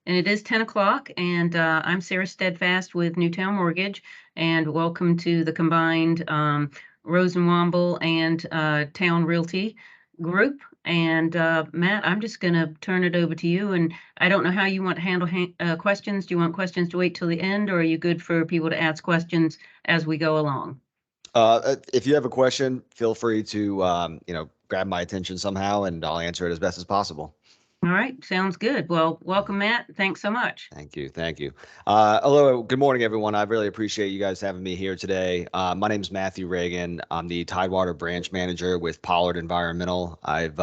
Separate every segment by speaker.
Speaker 1: and it is 10 o'clock, and I'm Sarah Steadfast with Newtown Mortgage, and welcome to the combined Rosenwomble and Town Realty group. And Matt, I'm just going to turn it over to you, and I don't know how you want to handle questions. Do you want questions to wait till the end, or are you good for people to ask questions as we go along?
Speaker 2: If you have a question, feel free to grab my attention somehow, and I'll answer it as best as possible.
Speaker 1: All right, sounds good. Well, welcome, Matt. Thanks so much.
Speaker 2: Thank you. Thank you. Hello. Good morning, everyone. I really appreciate you guys having me here today. My name is Matthew Reagan. I'm the Tidewater branch manager with Pollard Environmental. I've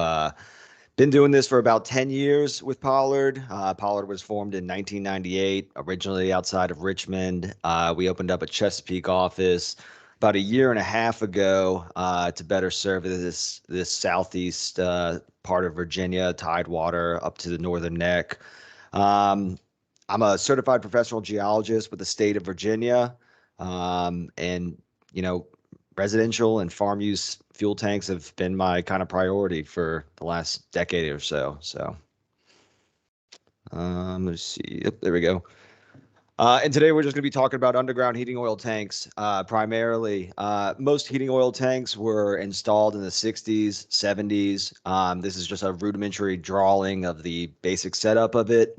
Speaker 2: been doing this for about 10 years with Pollard. Pollard was formed in 1998, originally outside of Richmond. We opened up a Chesapeake office about a year and a half ago to better serve this southeast part of Virginia, Tidewater, up to the Northern Neck. Um, I'm a certified professional geologist with the state of Virginia, and you know, residential and farm use fuel tanks have been my kind of priority for the last decade or so. Let's see. Yep, there we go. And today we're just going to be talking about underground heating oil tanks primarily. Most heating oil tanks were installed in the 60s, 70s. This is just a rudimentary drawing of the basic setup of it.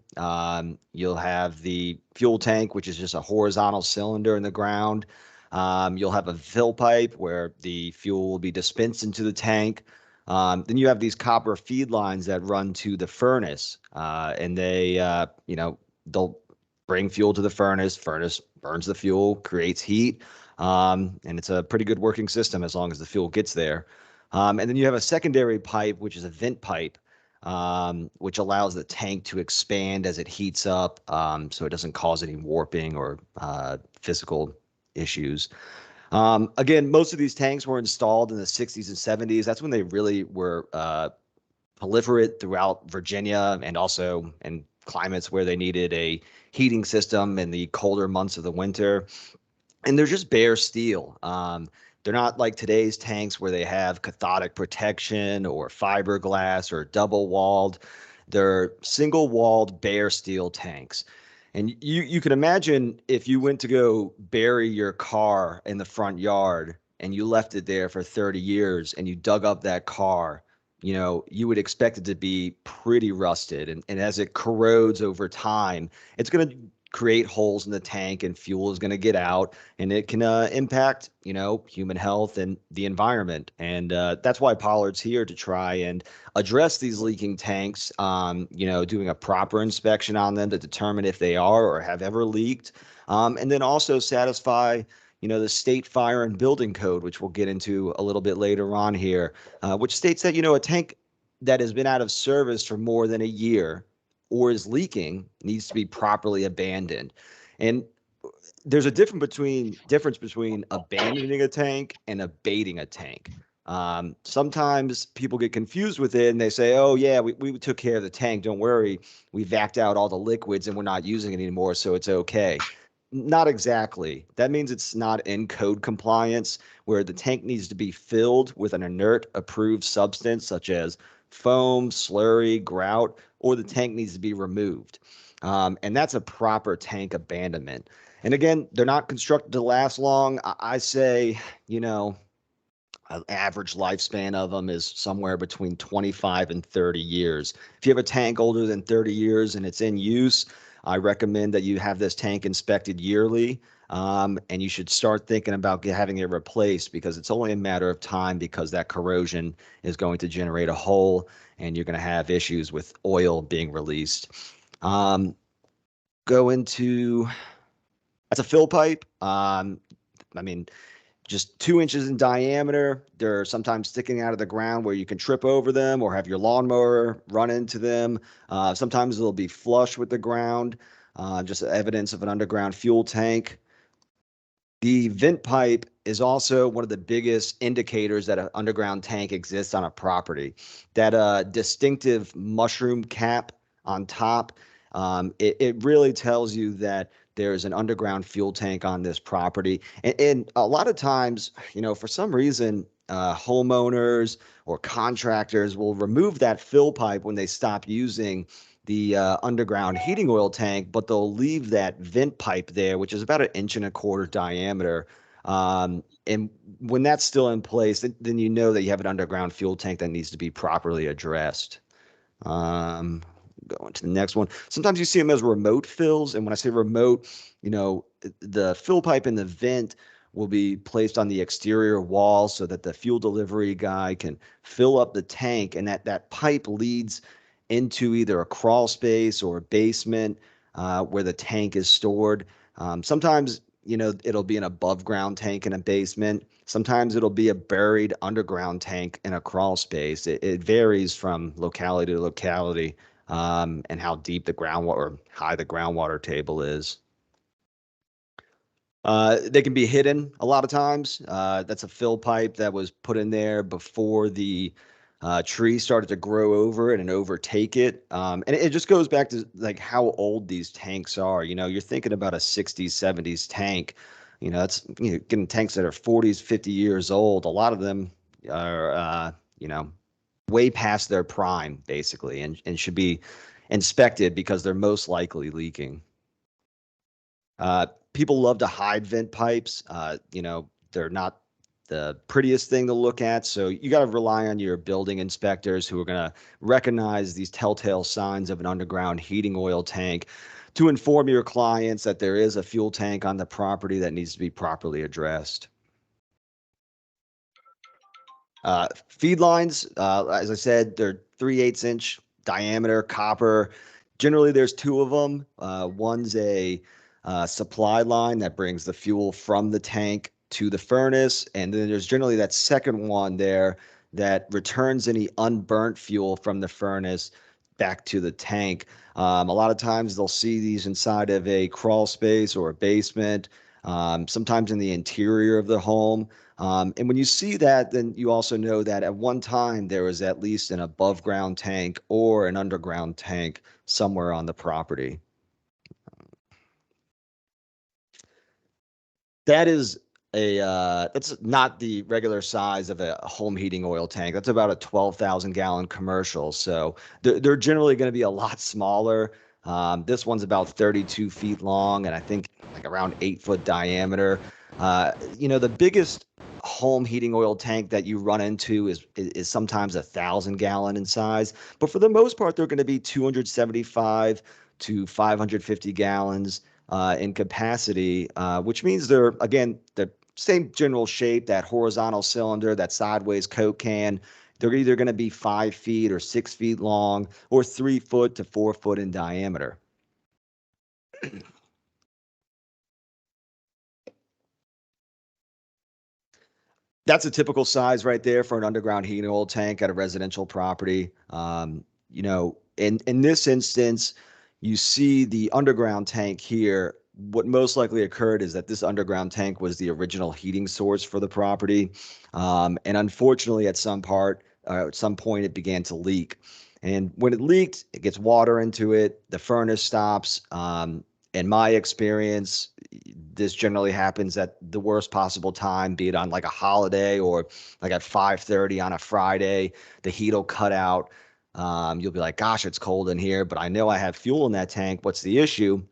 Speaker 2: You'll have the fuel tank, which is just a horizontal cylinder in the ground. You'll have a fill pipe where the fuel will be dispensed into the tank. Then you have these copper feed lines that run to the furnace, and they'll bring fuel to the furnace. Furnace burns the fuel, creates heat, and it's a pretty good working system as long as the fuel gets there. And then you have a secondary pipe, which is a vent pipe, which allows the tank to expand as it heats up, so it doesn't cause any warping or physical issues. Again, most of these tanks were installed in the 60s and 70s. That's when they really were proliferate throughout Virginia and also in climates where they needed a heating system in the colder months of the winter. And they're just bare steel. They're not like today's tanks where they have cathodic protection or fiberglass or double walled. They're single walled bare steel tanks. And you can imagine if you went to go bury your car in the front yard and you left it there for 30 years and you dug up that car, you would expect it to be pretty rusted. And as it corrodes over time, it's going to create holes in the tank and fuel is going to get out and it can impact, human health and the environment. And that's why Pollard's here to try and address these leaking tanks, doing a proper inspection on them to determine if they are or have ever leaked. And then also satisfy the state fire and building code, which we'll get into a little bit later on here, which states that, a tank that has been out of service for more than a year or is leaking needs to be properly abandoned. And there's a difference between abandoning a tank and abating a tank. Sometimes people get confused with it and they say, oh, yeah, we took care of the tank. Don't worry. We vacked out all the liquids and we're not using it anymore, so it's okay. Not exactly. That means it's not in code compliance, where the tank needs to be filled with an inert approved substance such as foam, slurry, grout, or the tank needs to be removed. And that's a proper tank abandonment. And again, they're not constructed to last long. I say, an average lifespan of them is somewhere between 25 and 30 years. If you have a tank older than 30 years and it's in use, I recommend that you have this tank inspected yearly, and you should start thinking about having it replaced because it's only a matter of time because that corrosion is going to generate a hole and you're going to have issues with oil being released. Go into, that's a fill pipe. Just 2 inches in diameter. They're sometimes sticking out of the ground where you can trip over them or have your lawnmower run into them. Sometimes they'll be flush with the ground, just evidence of an underground fuel tank. The vent pipe is also one of the biggest indicators that an underground tank exists on a property. That distinctive mushroom cap on top, it really tells you that there's an underground fuel tank on this property. And a lot of times, for some reason, homeowners or contractors will remove that fill pipe when they stop using the underground heating oil tank, but they'll leave that vent pipe there, which is about 1.25 inches diameter. And when that's still in place, then you know that you have an underground fuel tank that needs to be properly addressed. Um, Going to the next one. Sometimes you see them as remote fills, and when I say remote, the fill pipe in the vent will be placed on the exterior wall so that the fuel delivery guy can fill up the tank, and that pipe leads into either a crawl space or a basement where the tank is stored. Sometimes it'll be an above ground tank in a basement. Sometimes it'll be a buried underground tank in a crawl space. It varies from locality to locality, and how deep the groundwater or high the groundwater table is. They can be hidden a lot of times. That's a fill pipe that was put in there before the tree started to grow over it and overtake it. And it just goes back to like how old these tanks are. You're thinking about a 60s, 70s tank. That's getting tanks that are 40s, 50 years old. A lot of them are, way past their prime, basically, and should be inspected because they're most likely leaking. People love to hide vent pipes. They're not the prettiest thing to look at. So you got to rely on your building inspectors who are going to recognize these telltale signs of an underground heating oil tank to inform your clients that there is a fuel tank on the property that needs to be properly addressed. Feed lines, as I said, they're 3/8 inch diameter copper. Generally, there's two of them. One's a supply line that brings the fuel from the tank to the furnace, and then there's generally that second one there that returns any unburnt fuel from the furnace back to the tank. A lot of times they'll see these inside of a crawl space or a basement, sometimes in the interior of the home. And when you see that, then you also know that at one time there was at least an above ground tank or an underground tank somewhere on the property. That is that's not the regular size of a home heating oil tank. That's about a 12,000 gallon commercial. So they're generally going to be a lot smaller. This one's about 32 feet long and I think like around 8 foot diameter. The biggest home heating oil tank that you run into is sometimes 1,000 gallon in size, but for the most part, they're going to be 275 to 550 gallons in capacity, which means they're, again, the same general shape, that horizontal cylinder, that sideways Coke can. They're either going to be 5 feet or 6 feet long or 3 foot to 4 foot in diameter. That's a typical size right there for an underground heating oil tank at a residential property. In this instance, you see the underground tank here. What most likely occurred is that this underground tank was the original heating source for the property, and unfortunately, at some point, it began to leak. And when it leaked, it gets water into it. The furnace stops. In my experience, this generally happens at the worst possible time, be it on like a holiday or like at 5:30 on a Friday. The heat will cut out. You'll be like, gosh, it's cold in here, but I know I have fuel in that tank. What's the issue?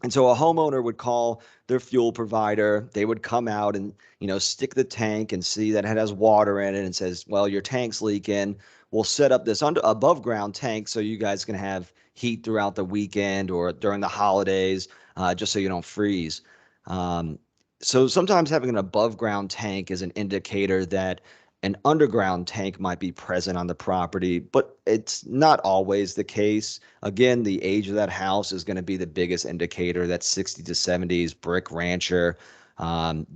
Speaker 2: And so a homeowner would call their fuel provider. They would come out and, stick the tank and see that it has water in it and says, well, your tank's leaking. We'll set up this above ground tank so you guys can have heat throughout the weekend or during the holidays, just so you don't freeze. Um, so sometimes having an above ground tank is an indicator that an underground tank might be present on the property, but it's not always the case. Again, the age of that house is going to be the biggest indicator. That 60 to 70s brick rancher.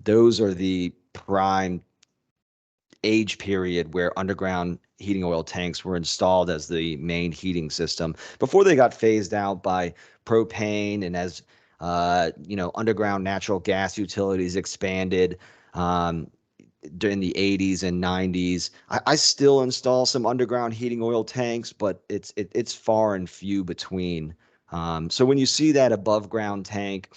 Speaker 2: Those are the prime age period where underground heating oil tanks were installed as the main heating system before they got phased out by propane and as underground natural gas utilities expanded. During the 80s and 90s. I still install some underground heating oil tanks, but it's far and few between. So when you see that above ground tank,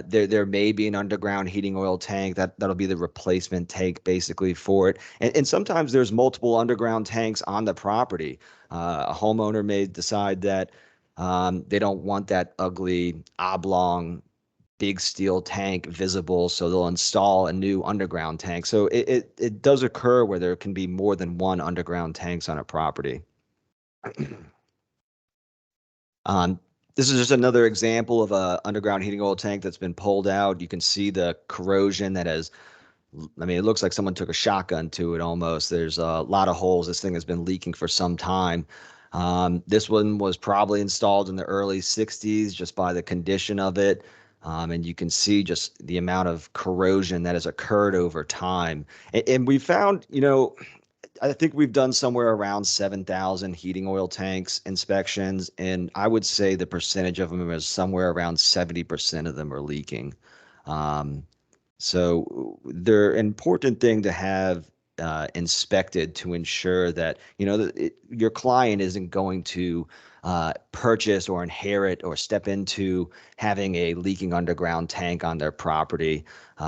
Speaker 2: there may be an underground heating oil tank that'll be the replacement tank basically for it. And sometimes there's multiple underground tanks on the property. A homeowner may decide that They don't want that ugly oblong big steel tank visible, so they'll install a new underground tank. So it does occur where there can be more than one underground tanks on a property. Um, this is just another example of a underground heating oil tank that's been pulled out. You can see the corrosion that has, I mean, it looks like someone took a shotgun to it almost. There's a lot of holes. This thing has been leaking for some time. This one was probably installed in the early 60s just by the condition of it. And you can see just the amount of corrosion that has occurred over time. And we found, I think we've done somewhere around 7,000 heating oil tanks inspections, and I would say the percentage of them is somewhere around 70% of them are leaking. Um, so they're an important thing to have inspected to ensure that your client isn't going to purchase or inherit or step into having a leaking underground tank on their property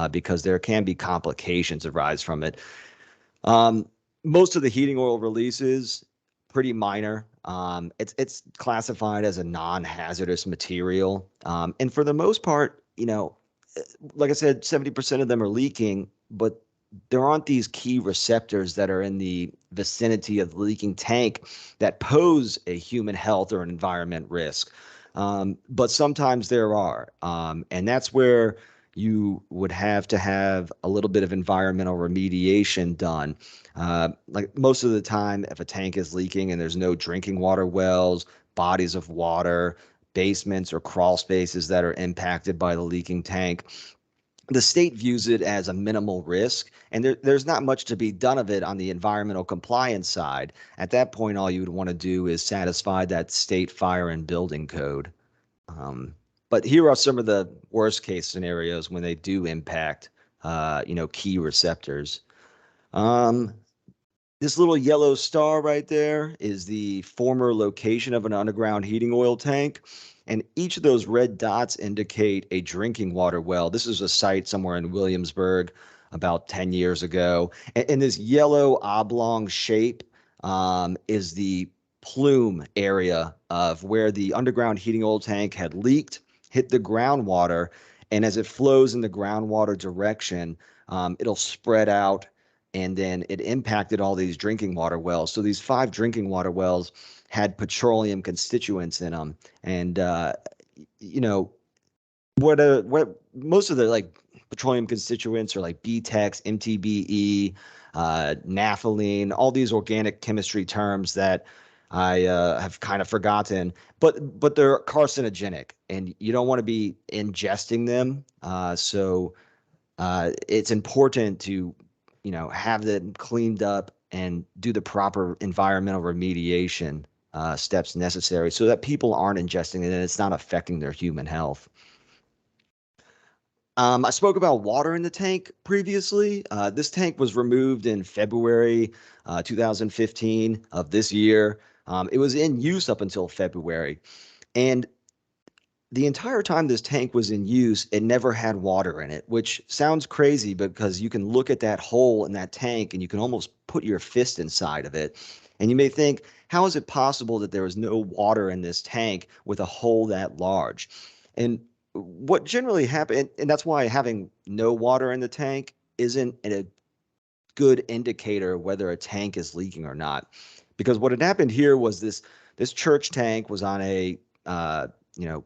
Speaker 2: because there can be complications arise from it. Um, Most of the heating oil releases pretty minor. It's classified as a non-hazardous material, and for the most part, like I said, 70% of them are leaking, but there aren't these key receptors that are in the vicinity of the leaking tank that pose a human health or an environment risk. But sometimes there are, and that's where you would have to have a little bit of environmental remediation done. Like most of the time, if a tank is leaking and there's no drinking water wells, bodies of water, basements or crawl spaces that are impacted by the leaking tank, the state views it as a minimal risk, and there's not much to be done of it on the environmental compliance side. At that point, all you would want to do is satisfy that state fire and building code. Um, but here are some of the worst case scenarios when they do impact, key receptors. Um, this little yellow star right there is the former location of an underground heating oil tank. And each of those red dots indicate a drinking water well. This is a site somewhere in Williamsburg about 10 years ago. And this yellow oblong shape is the plume area of where the underground heating oil tank had leaked, hit the groundwater, and as it flows in the groundwater direction, it'll spread out and then it impacted all these drinking water wells. So these 5 drinking water wells had petroleum constituents in them, and you know what most of the like petroleum constituents are like BTEX, MTBE, naphthalene, all these organic chemistry terms that I have kind of forgotten, but they're carcinogenic, and you don't want to be ingesting them. It's important to, have them cleaned up and do the proper environmental remediation steps necessary so that people aren't ingesting it and it's not affecting their human health. I spoke about water in the tank previously. This tank was removed in February 2015 of this year. It was in use up until February. And the entire time this tank was in use, it never had water in it, which sounds crazy because you can look at that hole in that tank and you can almost put your fist inside of it. And you may think, how is it possible that there is no water in this tank with a hole that large? And what generally happens, and that's why having no water in the tank isn't a good indicator whether a tank is leaking or not. Because what had happened here was this church tank was on a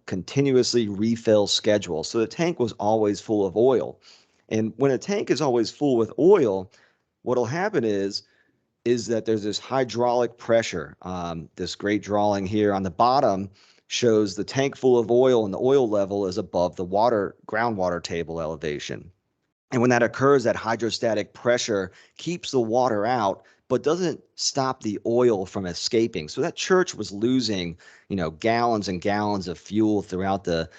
Speaker 2: continuously refill schedule. So the tank was always full of oil. And when a tank is always full with oil, what'll happen is that there's this hydraulic pressure. This great drawing here on the bottom shows the tank full of oil and the oil level is above the groundwater table elevation. And when that occurs, that hydrostatic pressure keeps the water out, but doesn't stop the oil from escaping. So that church was losing, gallons and gallons of fuel throughout the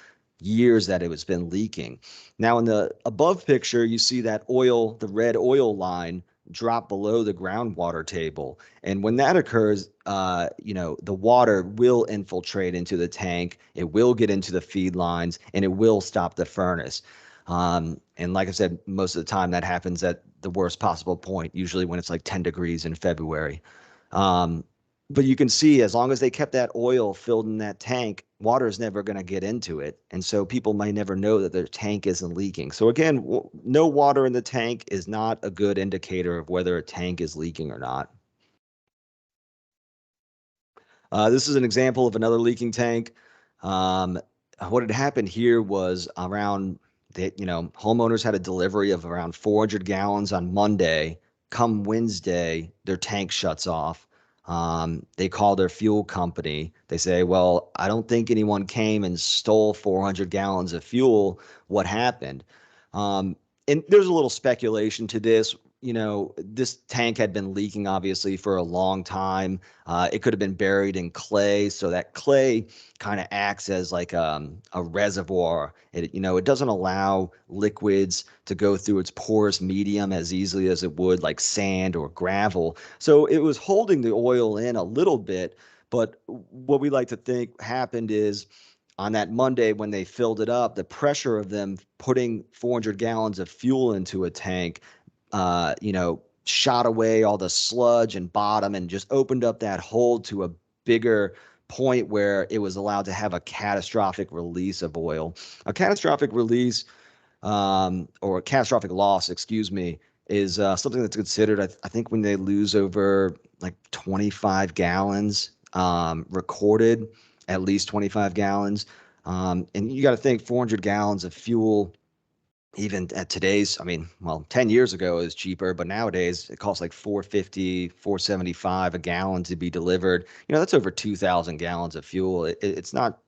Speaker 2: years that it was been leaking. Now in the above picture, you see that oil, the red oil line drop below the groundwater table. And when that occurs, the water will infiltrate into the tank, it will get into the feed lines, and it will stop the furnace. And like I said, most of the time that happens at the worst possible point, usually when it's like 10 degrees in February. Um, But you can see as long as they kept that oil filled in that tank, water is never going to get into it. And so people might never know that their tank isn't leaking. So again, no water in the tank is not a good indicator of whether a tank is leaking or not. This is an example of another leaking tank. Um, what had happened here was around that, homeowners had a delivery of around 400 gallons on Monday. Come Wednesday, their tank shuts off. They call their fuel company. They say, well, I don't think anyone came and stole 400 gallons of fuel. What happened? Um, and there's a little speculation to this. This tank had been leaking obviously for a long time. It could have been buried in clay, so that clay kind of acts as like a reservoir. It doesn't allow liquids to go through its porous medium as easily as it would like sand or gravel. So it was holding the oil in a little bit, but what we like to think happened is on that Monday when they filled it up, the pressure of them putting 400 gallons of fuel into a tank, shot away all the sludge and bottom and just opened up that hole to a bigger point where it was allowed to have a catastrophic release of oil. A catastrophic release, or a catastrophic loss, excuse me, is something that's considered, I think, when they lose over like 25 gallons recorded, at least 25 gallons. And you got to think 400 gallons of fuel even at today's, I mean, well, 10 years ago it was cheaper, but nowadays it costs like 450, 475 a gallon to be delivered. That's over 2,000 gallons of fuel. It's not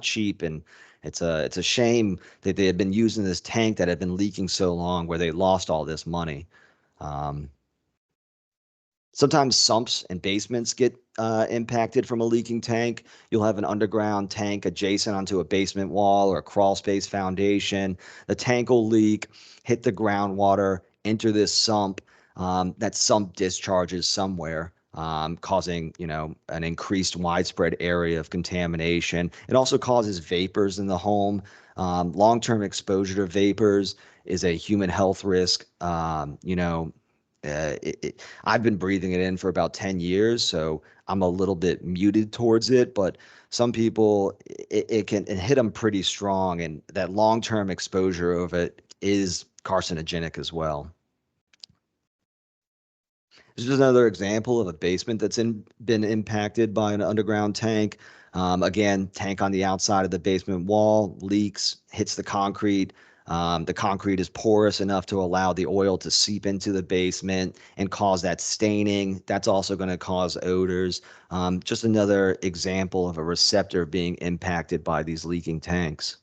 Speaker 2: cheap. And it's a shame that they had been using this tank that had been leaking so long where they lost all this money. Um, Sometimes sumps and basements get impacted from a leaking tank. You'll have an underground tank adjacent onto a basement wall or a crawl space foundation. The tank will leak, hit the groundwater, enter this sump. That sump discharges somewhere, causing an increased widespread area of contamination. It also causes vapors in the home. Long-term exposure to vapors is a human health risk. I've been breathing it in for about 10 years, so I'm a little bit muted towards it, but some people it can hit them pretty strong, and that long-term exposure of it is carcinogenic as well. This is another example of a basement that's been impacted by an underground tank. Again, tank on the outside of the basement wall leaks, hits the concrete. The concrete is porous enough to allow the oil to seep into the basement and cause that staining. That's also going to cause odors. Just another example of a receptor being impacted by these leaking tanks.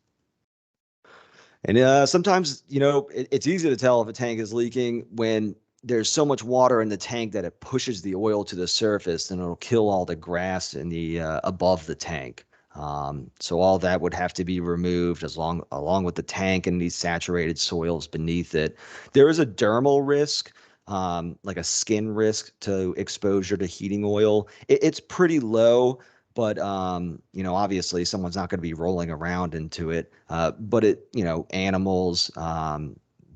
Speaker 2: And sometimes, it's easy to tell if a tank is leaking when there's so much water in the tank that it pushes the oil to the surface and it'll kill all the grass in the above the tank. So all that would have to be removed along with the tank and these saturated soils beneath it. There is a dermal risk, like a skin risk to exposure to heating oil. It's pretty low, but obviously someone's not going to be rolling around into it. But animals,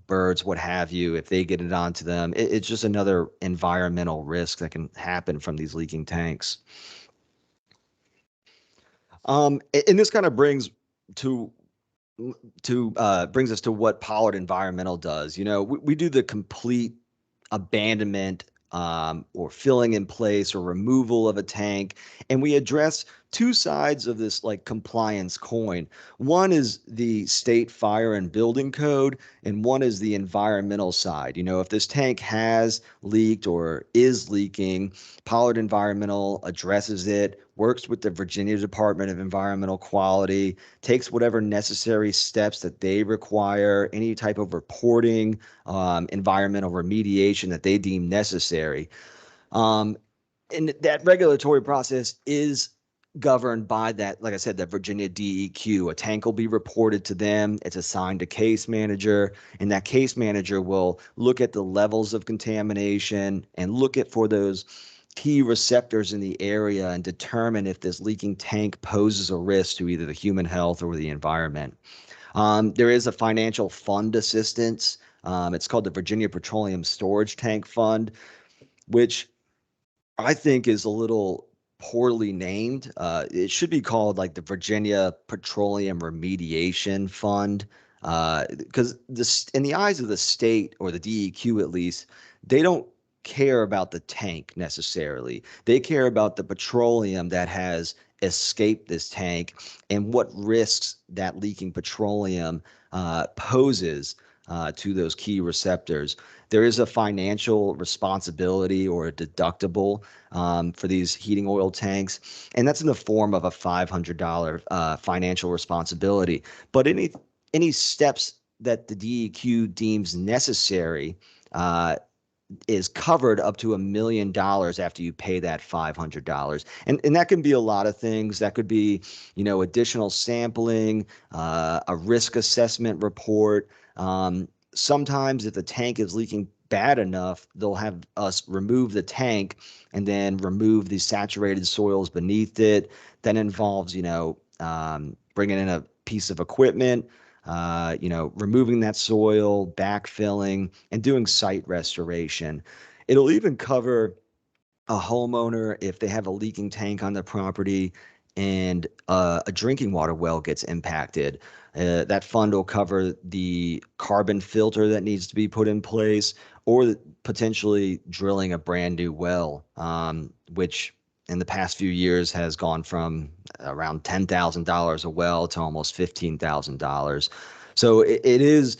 Speaker 2: birds, what have you, if they get it onto them, it's just another environmental risk that can happen from these leaking tanks. And this kind of to brings us to what Pollard Environmental does. We do the complete abandonment, or filling in place or removal of a tank. And we address two sides of this like compliance coin. One is the state fire and building code, and one is the environmental side. If this tank has leaked or is leaking, Pollard Environmental addresses it, works with the Virginia Department of Environmental Quality, takes whatever necessary steps that they require, any type of reporting, environmental remediation that they deem necessary. Um, and that regulatory process is governed by that, like I said, that Virginia DEQ. A tank will be reported to them. It's assigned a case manager, and that case manager will look at the levels of contamination and look at for those key receptors in the area and determine if this leaking tank poses a risk to either the human health or the environment. There is a financial fund assistance. It's called the Virginia Petroleum Storage Tank Fund, which I think is a little poorly named. It should be called like the Virginia Petroleum Remediation Fund, because this, in the eyes of the state or the DEQ at least, they don't care about the tank necessarily. They care about the petroleum that has escaped this tank and what risks that leaking petroleum poses to those key receptors. There is a financial responsibility or a deductible for these heating oil tanks, and that's in the form of a $500 financial responsibility. But any steps that the DEQ deems necessary uh, is covered up to $1 million after you pay that $500. And that can be a lot of things. That could be, additional sampling, a risk assessment report. Sometimes if the tank is leaking bad enough, they'll have us remove the tank and then remove the saturated soils beneath it. That involves, bringing in a piece of equipment, removing that soil, backfilling, and doing site restoration. It'll even cover a homeowner if they have a leaking tank on their property and a drinking water well gets impacted. That fund will cover the carbon filter that needs to be put in place or potentially drilling a brand new well, which in the past few years has gone from around $10,000 a well to almost $15,000. So it is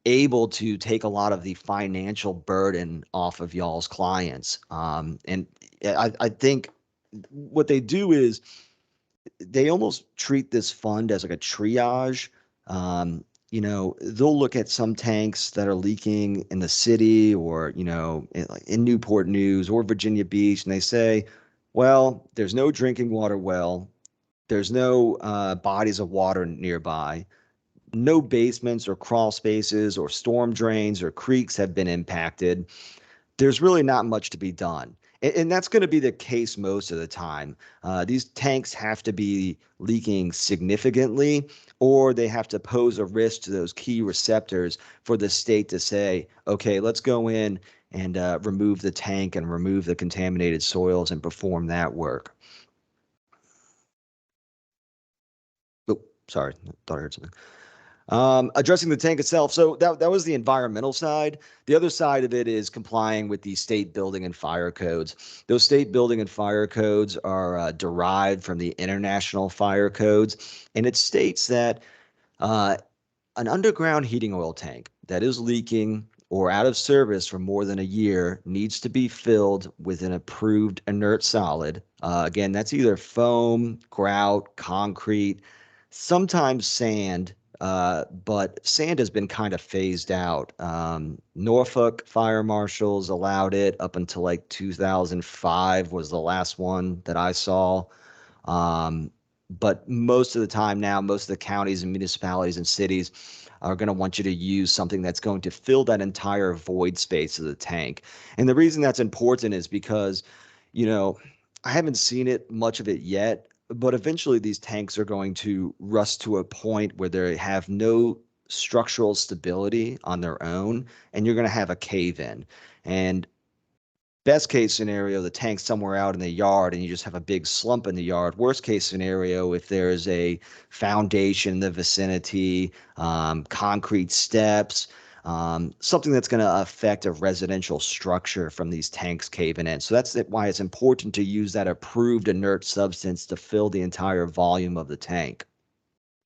Speaker 2: able to take a lot of the financial burden off of y'all's clients. And I think what they do is they almost treat this fund as like a triage. They'll look at some tanks that are leaking in the city or, in Newport News or Virginia Beach, and they say, well, there's no drinking water well, there's no bodies of water nearby, no basements or crawl spaces or storm drains or creeks have been impacted. There's really not much to be done. And that's going to be the case most of the time. These tanks have to be leaking significantly, or they have to pose a risk to those key receptors for the state to say, okay, let's go in and remove the tank and remove the contaminated soils and perform that work. Oh, sorry, I thought I heard something. Addressing the tank itself. So that was the environmental side. The other side of it is complying with the state building and fire codes. Those state building and fire codes are derived from the international fire codes, and it states that uh, an underground heating oil tank that is leaking or out of service for more than a year needs to be filled with an approved inert solid. Again, that's either foam, grout, concrete, sometimes sand, but sand has been kind of phased out. Norfolk fire marshals allowed it up until like 2005 was the last one that I saw. Um, but most of the time now, most of the counties and municipalities and cities are going to want you to use something that's going to fill that entire void space of the tank. And the reason that's important is because, you know, I haven't seen it much of it yet, but eventually these tanks are going to rust to a point where they have no structural stability on their own, and you're going to have a cave in. And best case scenario, the tank's somewhere out in the yard and you just have a big slump in the yard. Worst case scenario, if there's a foundation in the vicinity, concrete steps, something that's going to affect a residential structure from these tanks caving in. So that's why it's important to use that approved inert substance to fill the entire volume of the tank.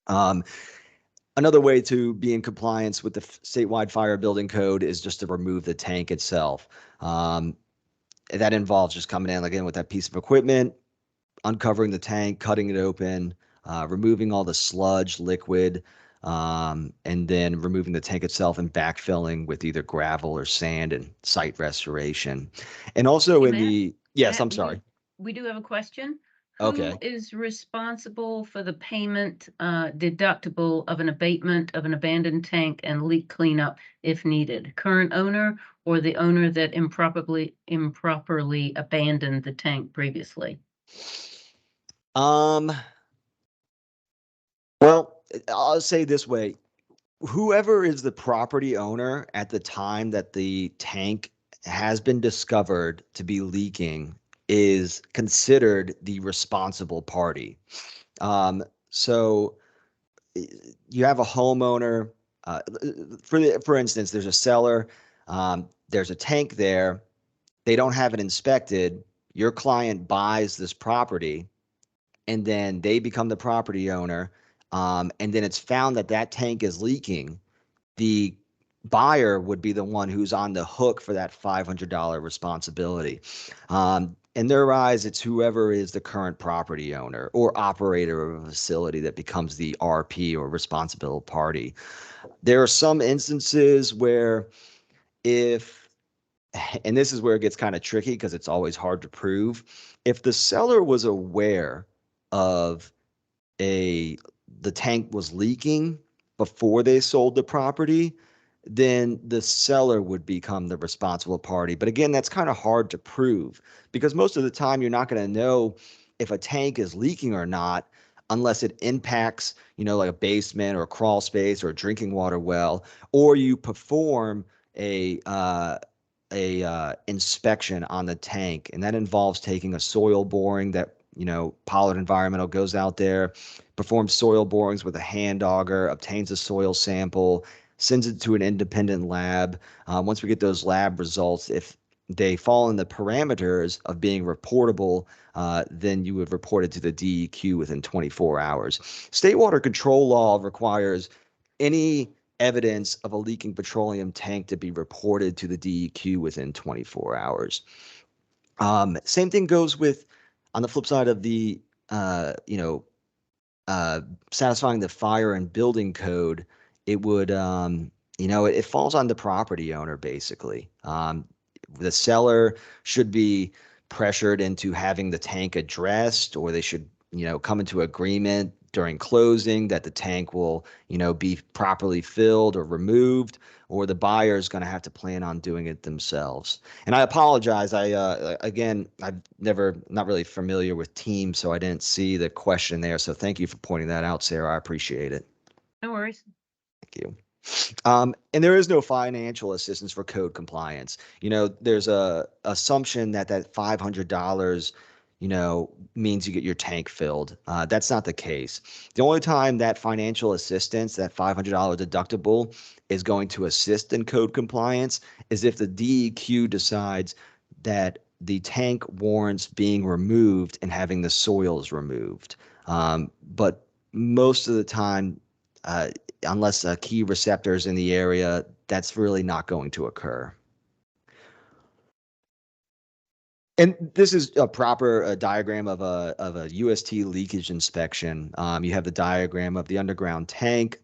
Speaker 2: Another way to be in compliance with the statewide fire building code is just to remove the tank itself. That involves just coming in again with that piece of equipment, uncovering the tank, cutting it open, removing all the sludge, liquid, and then removing the tank itself and backfilling with either gravel or sand and site restoration. And also
Speaker 1: Hey,
Speaker 2: in the, yes,
Speaker 1: Matt,
Speaker 2: I'm sorry.
Speaker 1: we do have a question. Who
Speaker 2: Okay.
Speaker 1: is responsible for the payment deductible of an abatement of an abandoned tank and leak cleanup if needed? Current owner or the owner that improperly abandoned the tank previously?
Speaker 2: Um, well, I'll say this way. Whoever is the property owner at the time that the tank has been discovered to be leaking is considered the responsible party. So you have a homeowner. For instance, there's a seller. There's a tank there. They don't have it inspected. Your client buys this property, and then they become the property owner. And then it's found that that tank is leaking. The buyer would be the one who's on the hook for that $500 responsibility. In their eyes, it's whoever is the current property owner or operator of a facility that becomes the RP or responsible party. There are some instances where if, and this is where it gets kind of tricky because it's always hard to prove, if the seller was aware of a the tank was leaking before they sold the property, then the seller would become the responsible party. But again, that's kind of hard to prove because most of the time you're not going to know if a tank is leaking or not unless it impacts, like a basement or a crawl space or a drinking water well, or you perform a inspection on the tank, and that involves taking a soil boring that Pollard Environmental goes out there, performs soil borings with a hand auger, obtains a soil sample, sends it to an independent lab. Once we get those lab results, if they fall in the parameters of being reportable, then you would report it to the DEQ within 24 hours. State water control law requires any evidence of a leaking petroleum tank to be reported to the DEQ within 24 hours. Same thing goes with, on the flip side of the, satisfying the fire and building code. It would, it falls on the property owner basically. The seller should be pressured into having the tank addressed, or they should, come into agreement during closing that the tank will, be properly filled or removed, or the buyer is going to have to plan on doing it themselves. And I apologize. Again, not really familiar with Teams, so I didn't see the question there. So thank you for pointing that out, Sarah. I appreciate it.
Speaker 1: No worries.
Speaker 2: Thank you. And there is no financial assistance for code compliance. There's a assumption that $500, means you get your tank filled. That's not the case. The only time that financial assistance, that $500 deductible, is going to assist in code compliance is if the DEQ decides that the tank warrants being removed and having the soils removed. But most of the time, uh, unless a key receptor is in the area, that's really not going to occur. And this is a proper diagram of a UST leakage inspection. You have the diagram of the underground tank,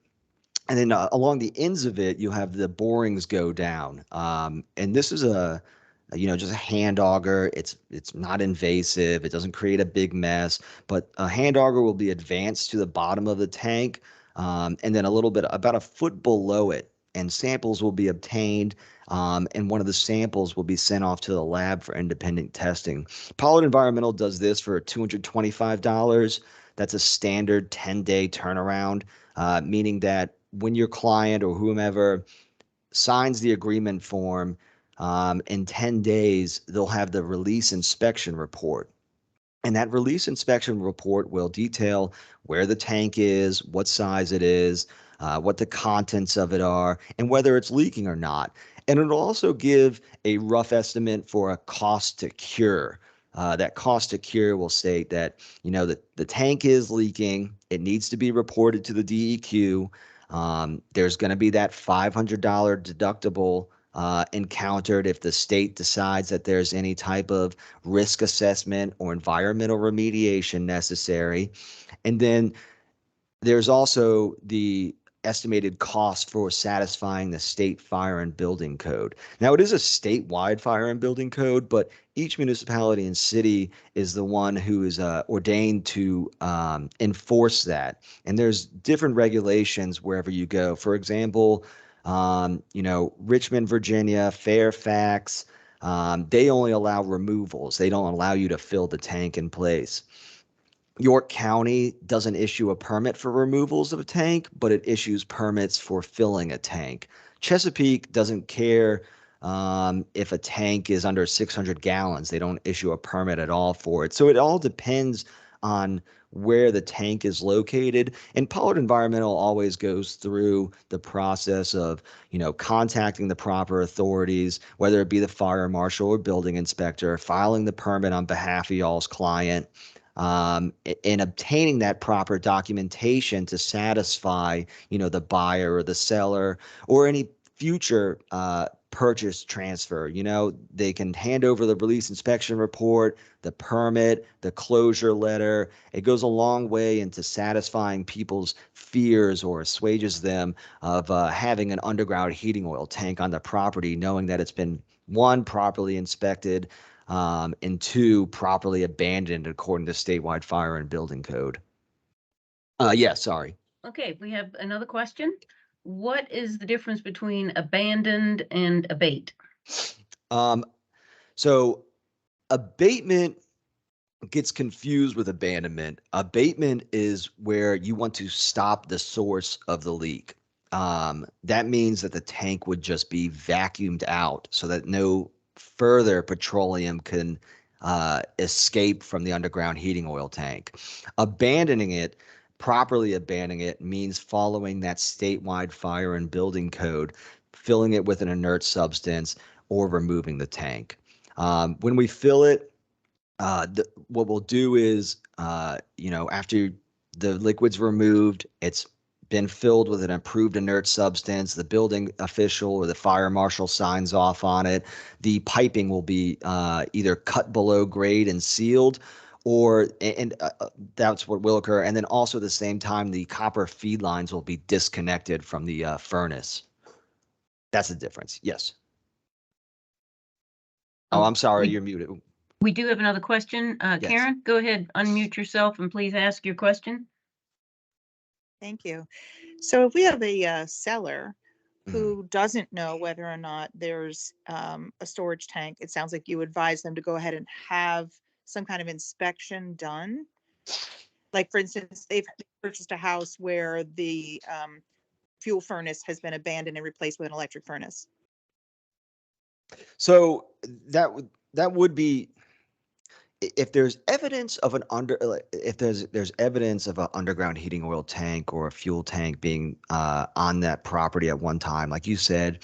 Speaker 2: and then along the ends of it, you have the borings go down. And this is just a hand auger. It's not invasive. It doesn't create a big mess, but a hand auger will be advanced to the bottom of the tank, and then a little bit about a foot below it, and samples will be obtained. And one of the samples will be sent off to the lab for independent testing. Pollard Environmental does this for $225. That's a standard 10-day turnaround, meaning that when your client or whomever signs the agreement form, in 10 days, they'll have the release inspection report. And that release inspection report will detail where the tank is, what size it is, what the contents of it are, and whether it's leaking or not. And it'll also give a rough estimate for a cost to cure. That cost to cure will state that, the tank is leaking. It needs to be reported to the DEQ. There's going to be that $500 deductible encountered if the state decides that there's any type of risk assessment or environmental remediation necessary. And then there's also the estimated cost for satisfying the state fire and building code. Now, it is a statewide fire and building code, but each municipality and city is the one who is ordained to enforce that. And there's different regulations wherever you go. For example, Richmond, Virginia, Fairfax, they only allow removals. They don't allow you to fill the tank in place. York County doesn't issue a permit for removals of a tank, but it issues permits for filling a tank. Chesapeake doesn't care If a tank is under 600 gallons, they don't issue a permit at all for it. So it all depends on where the tank is located. And Pollard Environmental always goes through the process of, contacting the proper authorities, whether it be the fire marshal or building inspector, filing the permit on behalf of y'all's client, and obtaining that proper documentation to satisfy, the buyer or the seller or any future purchase transfer. They can hand over the release inspection report, the permit, the closure letter. It goes a long way into satisfying people's fears or assuages them of having an underground heating oil tank on the property, knowing that it's been, one, properly inspected, and two, properly abandoned according to statewide fire and building code. Yeah, sorry.
Speaker 1: Okay, we have another question. What is the difference between abandoned and abate?
Speaker 2: So abatement gets confused with abandonment. Abatement is where you want to stop the source of the leak. That means that the tank would just be vacuumed out so that no further petroleum can escape from the underground heating oil tank. Abandoning it, properly abandoning it, means following that statewide fire and building code, filling it with an inert substance, or removing the tank. When we fill it, what we'll do is, after the liquid's removed, it's been filled with an approved inert substance. The building official or the fire marshal signs off on it. The piping will be either cut below grade and sealed, or and that's what will occur. And then also at the same time, the copper feed lines will be disconnected from the furnace. That's the difference. Yes. Oh, I'm sorry, you're muted.
Speaker 1: We do have another question.
Speaker 2: Yes.
Speaker 1: Karen, go ahead, unmute yourself and please ask your question.
Speaker 3: Thank you. So if we have a seller who doesn't know whether or not there's a storage tank, it sounds like you advise them to go ahead and have some kind of inspection done. Like, for instance, they've purchased a house where the fuel furnace has been abandoned and replaced with an electric furnace.
Speaker 2: So that would be, if there's evidence of if there's evidence of an underground heating oil tank or a fuel tank being on that property at one time, like you said,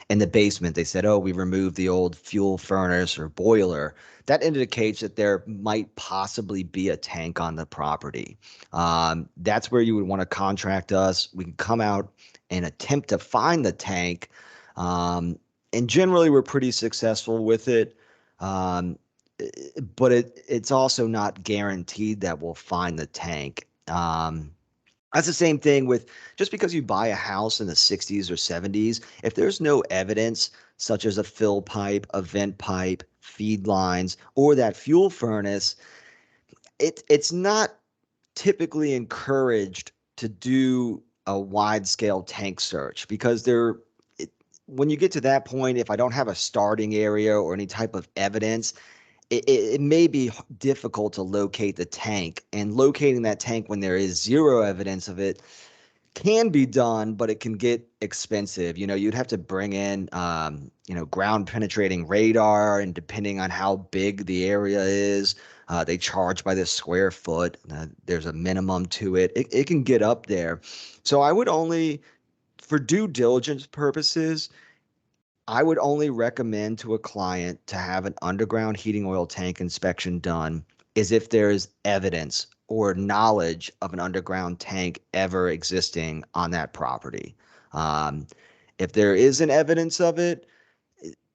Speaker 2: in the basement, they said, oh, we removed the old fuel furnace or boiler. That indicates that there might possibly be a tank on the property. That's where you would want to contract us. We can come out and attempt to find the tank. And generally, we're pretty successful with it. But it's also not guaranteed that we'll find the tank. That's the same thing with, just because you buy a house in the 60s or 70s, if there's no evidence, such as a fill pipe, a vent pipe, feed lines, or that fuel furnace, it's not typically encouraged to do a wide scale tank search, because when you get to that point, if I don't have a starting area or any type of evidence, it may be difficult to locate the tank. And locating that tank when there is zero evidence of it can be done, but it can get expensive. You'd have to bring in, ground penetrating radar, and depending on how big the area is, they charge by the square foot. There's a minimum to it. It can get up there. So I would only, for due diligence purposes, I would only recommend to a client to have an underground heating oil tank inspection done is if there's evidence or knowledge of an underground tank ever existing on that property. If there isn't evidence of it,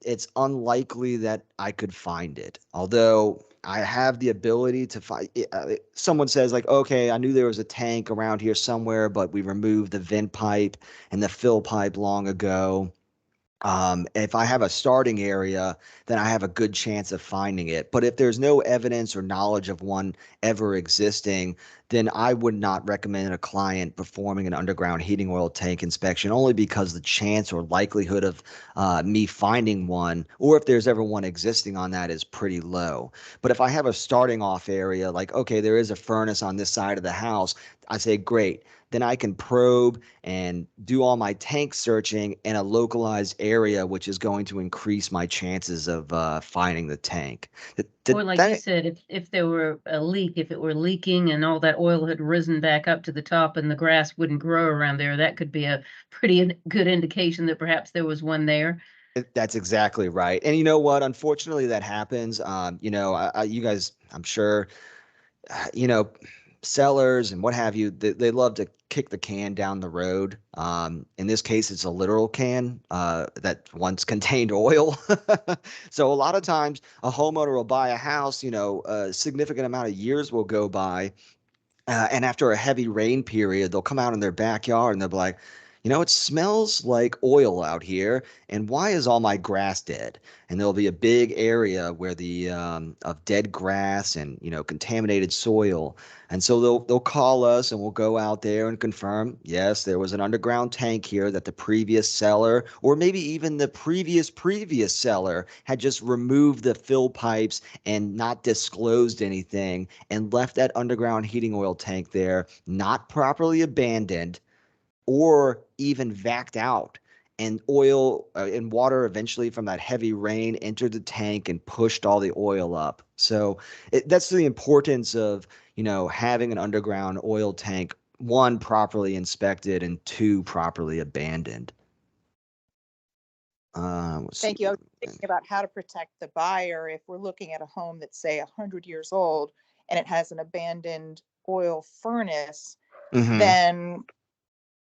Speaker 2: it's unlikely that I could find it. Although I have the ability to find, someone says like, okay, I knew there was a tank around here somewhere, but we removed the vent pipe and the fill pipe long ago. If I have a starting area, then I have a good chance of finding it. But if there's no evidence or knowledge of one ever existing, then I would not recommend a client performing an underground heating oil tank inspection, only because the chance or likelihood of me finding one, or if there's ever one existing on that, is pretty low. But if I have a starting off area, like, okay, there is a furnace on this side of the house, I say, great. then I can probe and do all my tank searching in a localized area, which is going to increase my chances of finding the tank.
Speaker 1: Or like you
Speaker 2: That,
Speaker 1: said, if there were a leak, if it were leaking and all that oil had risen back up to the top and the grass wouldn't grow around there, that could be a pretty good indication that perhaps there was one there.
Speaker 2: that's exactly right. And you know what? Unfortunately, that happens. You guys, I'm sure, you know, sellers and what have you, they love to kick the can down the road. In this case, it's a literal can that once contained oil. So a lot of times, a homeowner will buy a house. A significant amount of years will go by, and after a heavy rain period, they'll come out in their backyard and they'll be like, it smells like oil out here. And why is all my grass dead? And there'll be a big area where the of dead grass and contaminated soil. And so they'll call us and we'll go out there and confirm, yes, there was an underground tank here that the previous seller, or maybe even the previous seller, had just removed the fill pipes and not disclosed anything and left that underground heating oil tank there, not properly abandoned or even vacked out. And oil and water eventually from that heavy rain entered the tank and pushed all the oil up. So that's the importance of, having an underground oil tank, one, properly inspected, and two, properly abandoned. Let's see.
Speaker 3: Thank you. I was thinking about how to protect the buyer if we're looking at a home that's, say, 100 years old and it has an abandoned oil furnace,
Speaker 2: Mhm.
Speaker 3: then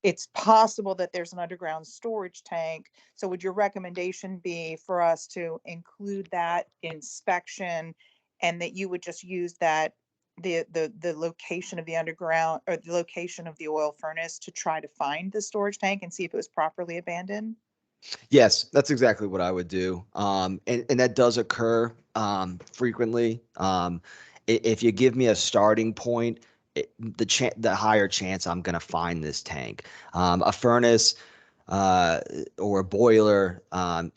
Speaker 3: it's possible that there's an underground storage tank. So would your recommendation be for us to include that inspection, and that you would just use that, the location of the underground, or the location of the oil furnace, to try to find the storage tank and see if it was properly abandoned?
Speaker 2: Yes, that's exactly what I would do. And that does occur frequently. If you give me a starting point, the higher chance I'm going to find this tank. A furnace uh, or a boiler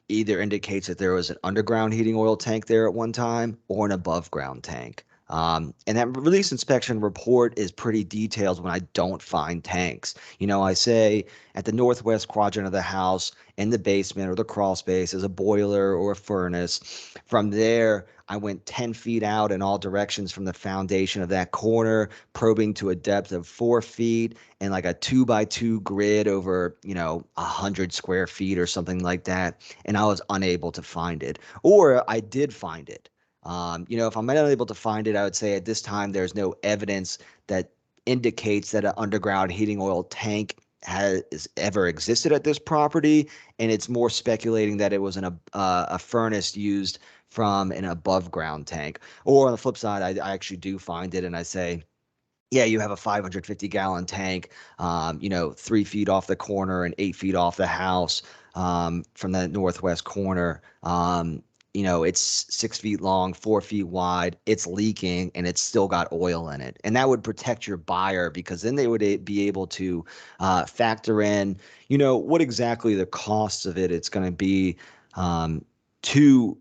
Speaker 2: either indicates that there was an underground heating oil tank there at one time or an above ground tank. And that release inspection report is pretty detailed when I don't find tanks. I say at the northwest quadrant of the house, in the basement or the crawl space, is a boiler or a furnace. From there, I went 10 feet out in all directions from the foundation of that corner, probing to a depth of 4 feet and like a 2 by 2 grid over, 100 square feet or something like that. And I was unable to find it. Or I did find it. If I'm unable to find it, I would say at this time there's no evidence that indicates that an underground heating oil tank has ever existed at this property, and it's more speculating that it was a furnace used from an above ground tank. Or on the flip side, I actually do find it, and I say, yeah, you have a 550-gallon tank, 3 feet off the corner and 8 feet off the house, from the northwest corner. It's 6 feet long, 4 feet wide. It's leaking and it's still got oil in it. And that would protect your buyer, because then they would be able to factor in, what exactly the costs of it's going to be to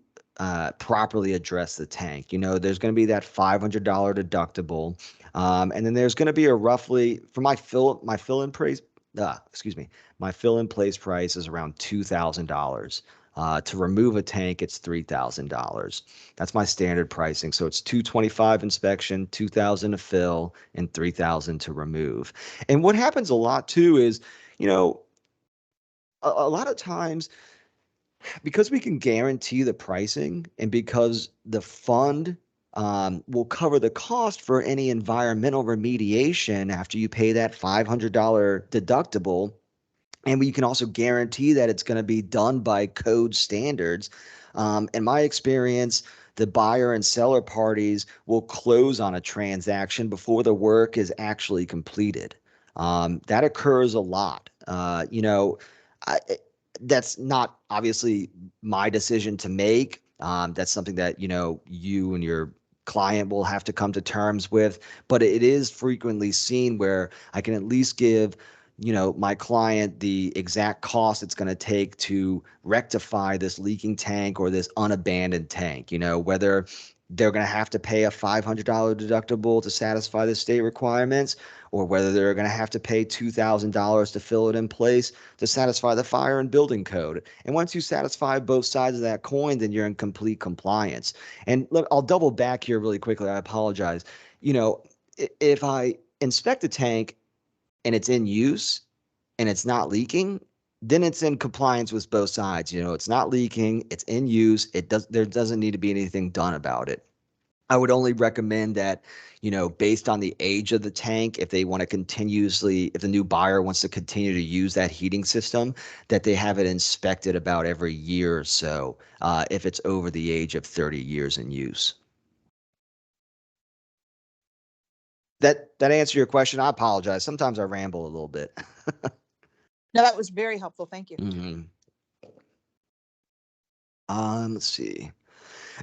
Speaker 2: properly address the tank. There's going to be that $500 deductible. And then there's going to be a roughly, for my fill in price, my fill in place price is around $2,000. To remove a tank, it's $3,000. That's my standard pricing. So it's $225 inspection, $2,000 to fill, and $3,000 to remove. And what happens a lot too is, you know, a lot of times, because we can guarantee the pricing and because the fund will cover the cost for any environmental remediation after you pay that $500 deductible, and we can also guarantee that it's going to be done by code standards. In my experience, the buyer and seller parties will close on a transaction before the work is actually completed. That occurs a lot. I, that's not obviously my decision to make. That's something that you and your client will have to come to terms with. But it is frequently seen where I can at least give my client the exact cost it's going to take to rectify this leaking tank or this unabandoned tank, whether they're going to have to pay a $500 deductible to satisfy the state requirements, or whether they're going to have to pay $2,000 to fill it in place to satisfy the fire and building code. And once you satisfy both sides of that coin, then you're in complete compliance. And look, I'll double back here really quickly. I apologize. If I inspect a tank and it's in use and it's not leaking, then it's in compliance with both sides. It's not leaking, it's in use. There doesn't need to be anything done about it. I would only recommend that, based on the age of the tank, if they want to continuously, if the new buyer wants to continue to use that heating system, that they have it inspected about every year or so, if it's over the age of 30 years in use. That answer your question? I apologize. Sometimes I ramble a little bit.
Speaker 3: No, that was very helpful. Thank you.
Speaker 2: Let's see.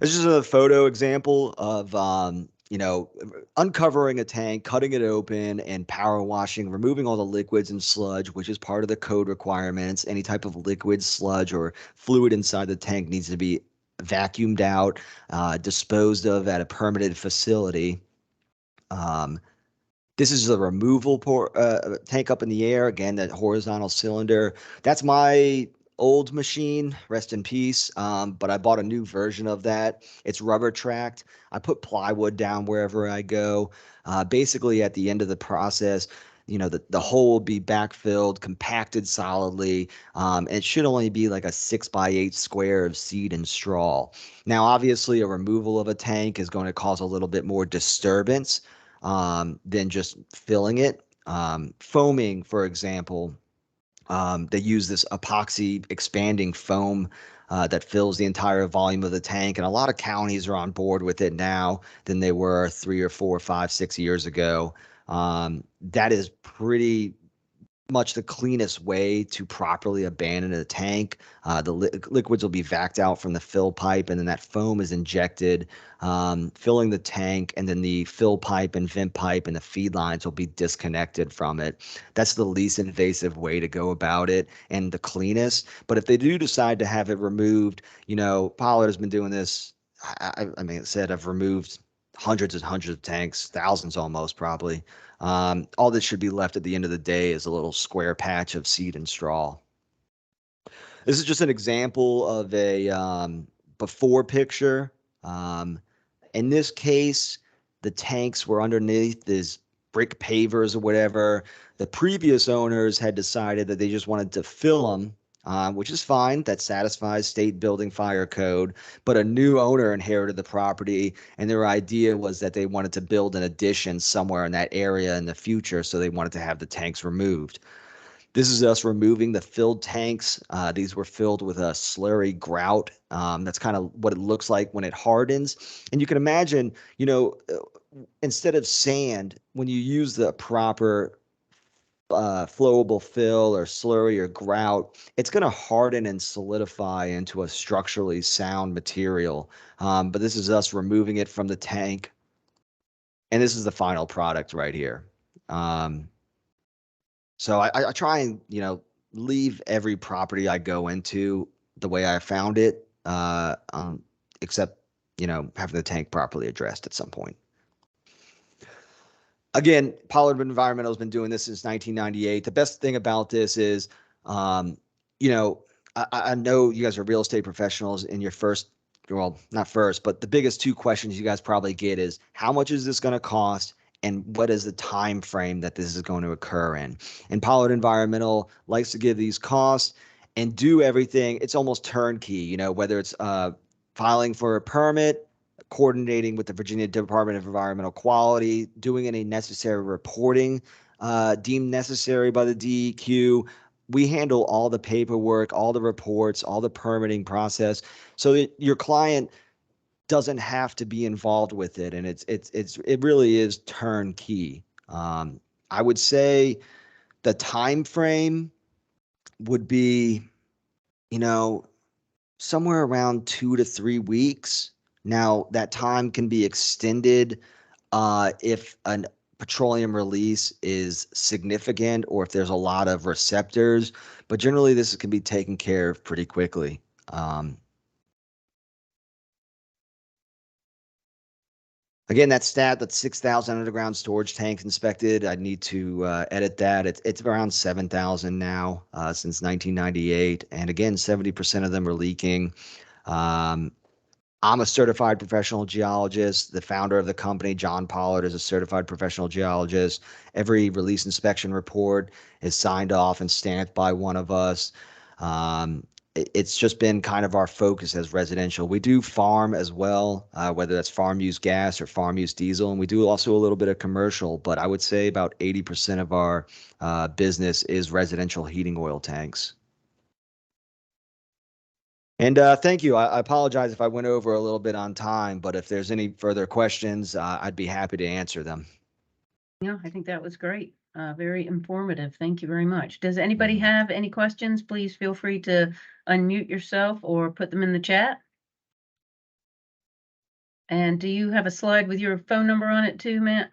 Speaker 2: This is a photo example of uncovering a tank, cutting it open, and power washing, removing all the liquids and sludge, which is part of the code requirements. Any type of liquid, sludge, or fluid inside the tank needs to be vacuumed out, disposed of at a permitted facility. This is the removal tank up in the air. Again, that horizontal cylinder. That's my old machine, rest in peace. But I bought a new version of that. It's rubber tracked. I put plywood down wherever I go. Basically, at the end of the process, the hole will be backfilled, compacted solidly. And it should only be like a 6x8 square of seed and straw. Now, obviously, a removal of a tank is going to cause a little bit more disturbance than just filling it. Foaming, for example, they use this epoxy expanding foam that fills the entire volume of the tank, and a lot of counties are on board with it now than they were 3 or 4 or 5, 6 years ago. That is pretty much the cleanest way to properly abandon a tank. The liquids will be vacked out from the fill pipe, and then that foam is injected, filling the tank, and then the fill pipe and vent pipe and the feed lines will be disconnected from it. That's the least invasive way to go about it and the cleanest. But if they do decide to have it removed, Pollard has been doing this. I mean, it said I've removed hundreds and hundreds of tanks, thousands almost probably. All that should be left at the end of the day is a little square patch of seed and straw. This is just an example of a before picture. In this case, the tanks were underneath these brick pavers or whatever. The previous owners had decided that they just wanted to fill them, which is fine. That satisfies state building fire code. But a new owner inherited the property, and their idea was that they wanted to build an addition somewhere in that area in the future, so they wanted to have the tanks removed. This is us removing the filled tanks. These were filled with a slurry grout. That's kind of what it looks like when it hardens. And you can imagine, instead of sand, when you use the proper flowable fill or slurry or grout, it's going to harden and solidify into a structurally sound material. But this is us removing it from the tank. And this is the final product right here. So I try and, leave every property I go into the way I found it, except, having the tank properly addressed at some point. Again, Pollard Environmental has been doing this since 1998. The best thing about this is, you know, I know you guys are real estate professionals in your first, well, not first, but the biggest two questions you guys probably get is how much is this going to cost? And what is the time frame that this is going to occur in? And Pollard Environmental likes to give these costs and do everything. It's almost turnkey, whether it's filing for a permit, coordinating with the Virginia Department of Environmental Quality, doing any necessary reporting deemed necessary by the DEQ. We handle all the paperwork, all the reports, all the permitting process, so that your client doesn't have to be involved with it, and it really is turnkey. I would say the time frame would be, somewhere around 2 to 3 weeks. Now, that time can be extended if a petroleum release is significant or if there's a lot of receptors, but generally this can be taken care of pretty quickly. Again, that stat, that's 6,000 underground storage tanks inspected. I need to edit that. It's around 7,000 now since 1998. And again, 70% of them are leaking. Um, I'm a certified professional geologist. The founder of the company, John Pollard, is a certified professional geologist. Every release inspection report is signed off and stamped by one of us. It's just been kind of our focus as residential. We do farm as well, whether that's farm use gas or farm use diesel, and we do also a little bit of commercial. But I would say about 80% of our business is residential heating oil tanks. And thank you. I apologize if I went over a little bit on time, but if there's any further questions, I'd be happy to answer them.
Speaker 1: Yeah, I think that was great. Very informative. Thank you very much. Does anybody have any questions? Please feel free to unmute yourself or put them in the chat. And do you have a slide with your phone number on it too, Matt?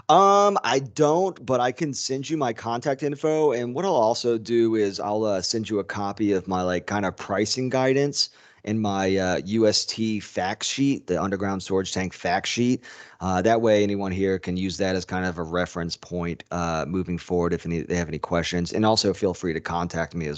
Speaker 2: I don't, but I can send you my contact info. And what I'll also do is I'll send you a copy of my like kind of pricing guidance and my UST fact sheet, the underground storage tank fact sheet. That way, anyone here can use that as kind of a reference point moving forward if they have any questions. And also feel free to contact me as